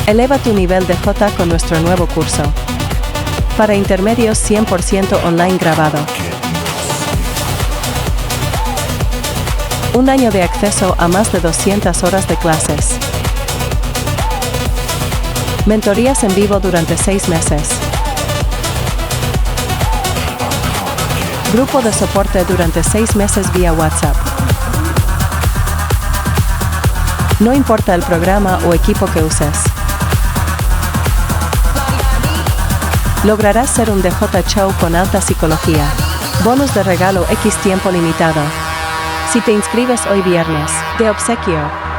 Eleva tu nivel de J con nuestro nuevo curso. Para intermedios 100% online grabado. Un año de acceso a más de 200 horas de clases. Mentorías en vivo durante 6 meses. Grupo de soporte durante 6 meses vía WhatsApp. No importa el programa o equipo que uses. Lograrás ser un DJ Show con alta psicología. Bonus de regalo X tiempo limitado. Si te inscribes hoy viernes, de obsequio.